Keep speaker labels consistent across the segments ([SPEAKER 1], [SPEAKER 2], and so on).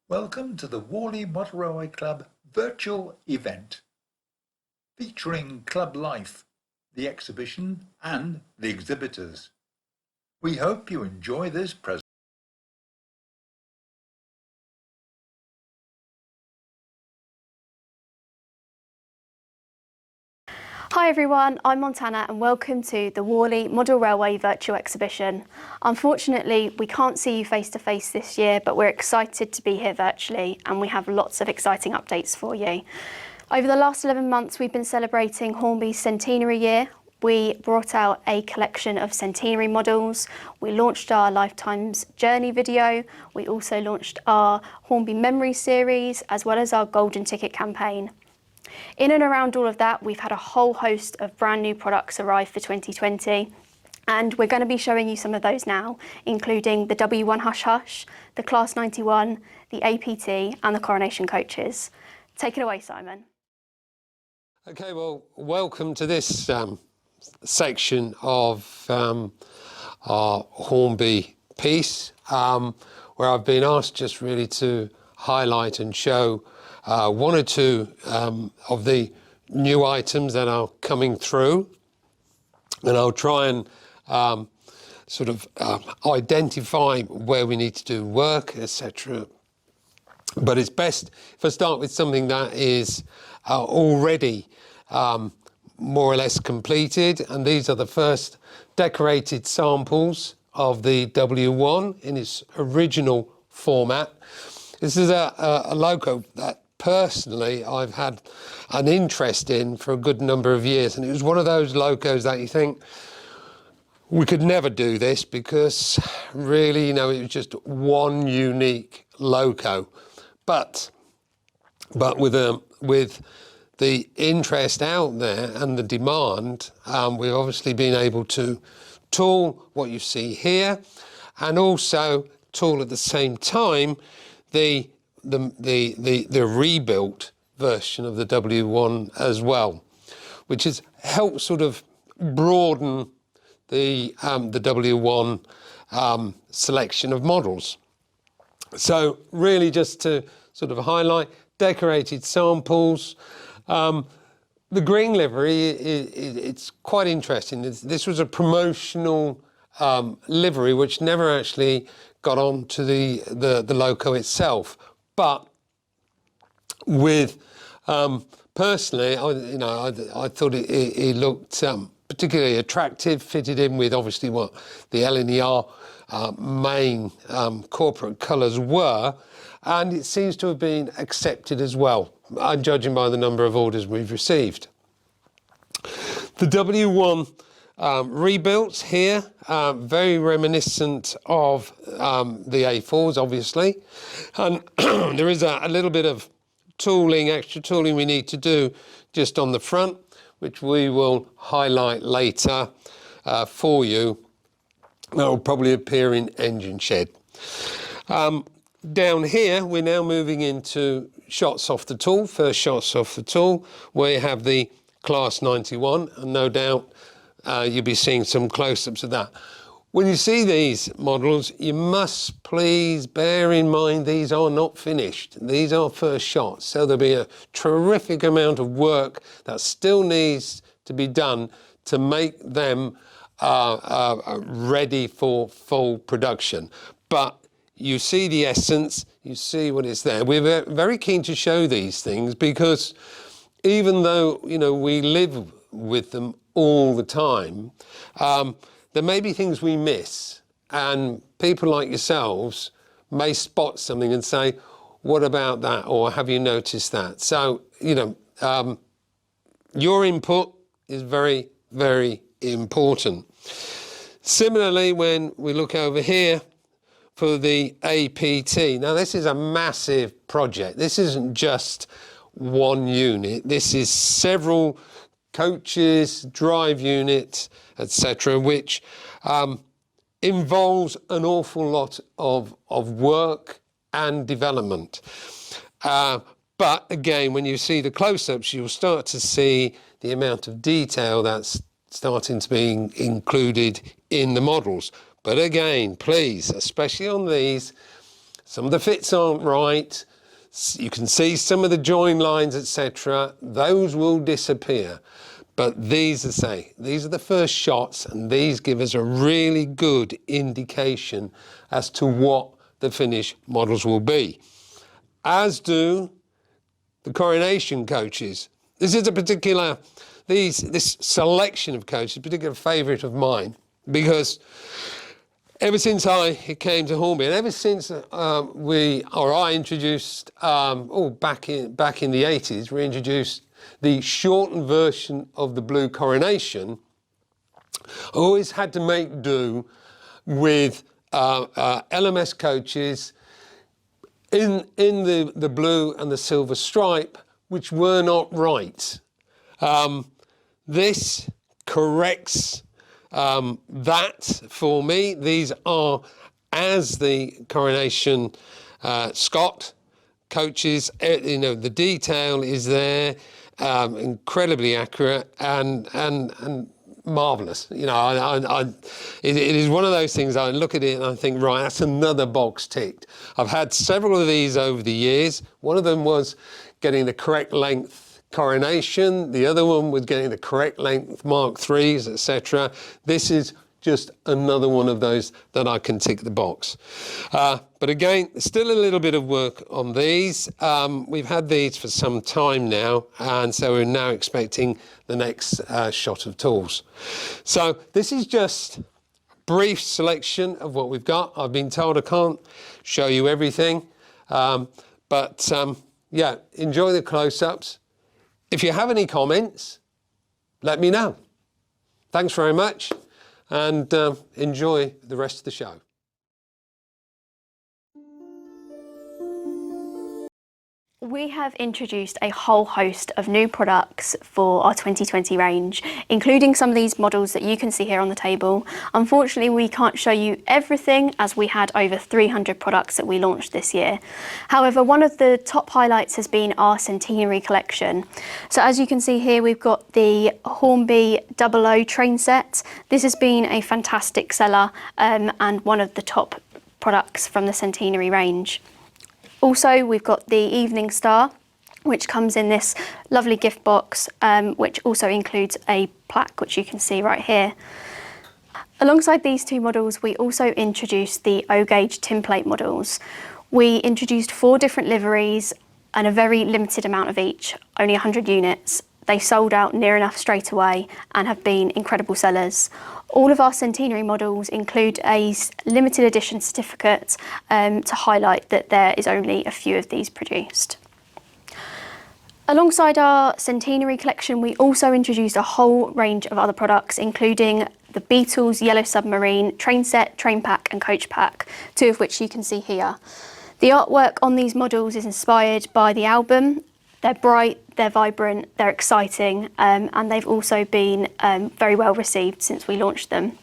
[SPEAKER 1] Welcome to the Warley Model Railway Club virtual event, featuring club life, the exhibition and the exhibitors. We hope you enjoy this presentation.
[SPEAKER 2] Hi everyone, I'm Montana and welcome to the Warley Model Railway Virtual Exhibition. Unfortunately, we can't see you face to face this year, but we're excited to be here virtually and we have lots of exciting updates for you. Over the last 11 months, we've been celebrating Hornby's centenary year. We brought out a collection of centenary models. We launched our Lifetime's Journey video. We also launched our Hornby Memory series, as well as our Golden Ticket campaign. In and around all of that, we've had a whole host of brand new products arrive for 2020, and we're going to be showing you some of those now, including the W1 Hush Hush, the Class 91, the APT and the Coronation coaches. Take it away, Simon.
[SPEAKER 3] Okay, well, welcome to this section of our Hornby piece, where I've been asked just really to highlight and show one or two of the new items that are coming through, and I'll try and identify where we need to do work, etc. But it's best if I start with something that is already more or less completed, and these are the first decorated samples of the W1 in its original format. This is a logo that personally I've had an interest in for a good number of years, and it was one of those logos that you think we could never do this because really, you know, it was just one unique logo. But with the interest out there and the demand, we've obviously been able to tool what you see here, and also tool at the same time the rebuilt version of the W1 as well, which has helped sort of broaden the W1 selection of models. So really just to sort of highlight decorated samples. The green livery, it's quite interesting. This was a promotional livery which never actually got on to the logo itself. But with personally, I thought it looked particularly attractive, fitted in with obviously what the LNER main corporate colours were, and it seems to have been accepted as well, judging by the number of orders we've received. The W1 rebuilds here, very reminiscent of the A4s, obviously, and there is a little bit of tooling, extra tooling we need to do just on the front, which we will highlight later for you. That will probably appear in engine shed. Down here, we're now moving into shots off the tool, first shots off the tool, where you have the Class 91, and no doubt you'll be seeing some close-ups of that. When you see these models, you must please bear in mind these are not finished. These are first shots, so there'll be a terrific amount of work that still needs to be done to make them ready for full production. But you see the essence, you see what is there. We're very keen to show these things because even though, you know, we live with them all the time, there may be things we miss, and people like yourselves may spot something and say, what about that, or have you noticed that? So, you know, your input is very, very important. Similarly, when we look over here for the APT, now this is a massive project. This isn't just one unit. This is several coaches, drive units, etc., which involves an awful lot of work and development. But again, when you see the close-ups, you'll start to see the amount of detail that's starting to be included in the models. But again, please, especially on these, some of the fits aren't right, you can see some of the join lines, etc. Those will disappear. But these are the first shots, and these give us a really good indication as to what the finished models will be. As do the coronation coaches. This is this selection of coaches, a particular favourite of mine, because ever since I came to Hornby, and ever since I introduced, back in the 80s, we introduced the shortened version of the blue coronation, I always had to make do with LMS coaches in the blue and the silver stripe, which were not right. This corrects that for me. These are as the coronation Scott coaches. The detail is there, incredibly accurate and marvellous. It is one of those things. I look at it and I think, right, that's another box ticked. I've had several of these over the years. One of them was getting the correct length coronation. The other one was getting the correct length Mark IIIs, etc. This is just another one of those that I can tick the box. But again, still a little bit of work on these. We've had these for some time now, and so we're now expecting the next shot of tools. So this is just a brief selection of what we've got. I've been told I can't show you everything, but yeah, enjoy the close-ups. If you have any comments, let me know. Thanks very much, and enjoy the rest of the show.
[SPEAKER 2] We have introduced a whole host of new products for our 2020 range, including some of these models that you can see here on the table. Unfortunately, we can't show you everything as we had over 300 products that we launched this year. However, one of the top highlights has been our Centenary Collection. So as you can see here, we've got the Hornby 00 train set. This has been a fantastic seller and one of the top products from the Centenary range. Also, we've got the Evening Star, which comes in this lovely gift box, which also includes a plaque, which you can see right here. Alongside these two models, we also introduced the O-gauge tinplate models. We introduced 4 different liveries and a very limited amount of each, only 100 units. They sold out near enough straight away and have been incredible sellers. All of our Centenary models include a limited edition certificate to highlight that there is only a few of these produced. Alongside our Centenary collection, we also introduced a whole range of other products, including the Beatles Yellow Submarine train set, train pack and coach pack, 2 of which you can see here. The artwork on these models is inspired by the album. They're bright, they're vibrant, they're exciting, and they've also been very well received since we launched them.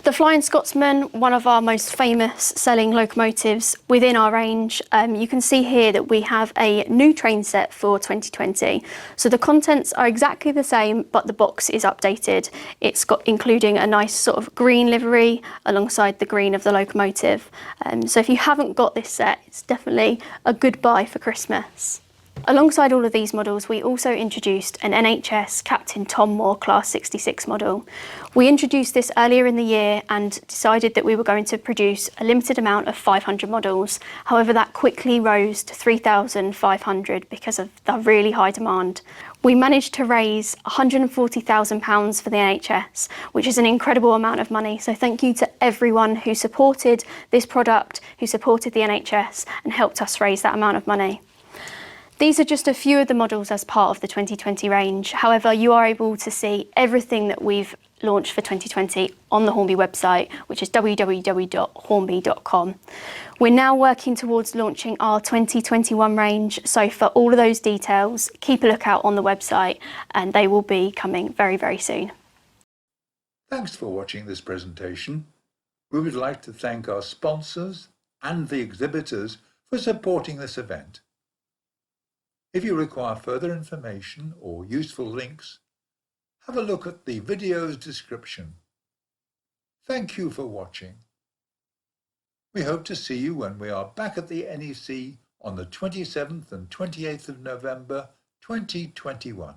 [SPEAKER 2] The Flying Scotsman, one of our most famous selling locomotives within our range. You can see here that we have a new train set for 2020. So the contents are exactly the same, but the box is updated. It's got including a nice sort of green livery alongside the green of the locomotive. So if you haven't got this set, it's definitely a good buy for Christmas. Alongside all of these models, we also introduced an NHS Captain Tom Moore Class 66 model. We introduced this earlier in the year and decided that we were going to produce a limited amount of 500 models. However, that quickly rose to 3,500 because of the really high demand. We managed to raise £140,000 for the NHS, which is an incredible amount of money. So thank you to everyone who supported this product, who supported the NHS and helped us raise that amount of money. These are just a few of the models as part of the 2020 range. However, you are able to see everything that we've launched for 2020 on the Hornby website, which is www.hornby.com. We're now working towards launching our 2021 range, so for all of those details, keep a lookout on the website and they will be coming very, very soon.
[SPEAKER 1] Thanks for watching this presentation. We would like to thank our sponsors and the exhibitors for supporting this event. If you require further information or useful links, have a look at the video's description. Thank you for watching. We hope to see you when we are back at the NEC on the 27th and 28th of November 2021.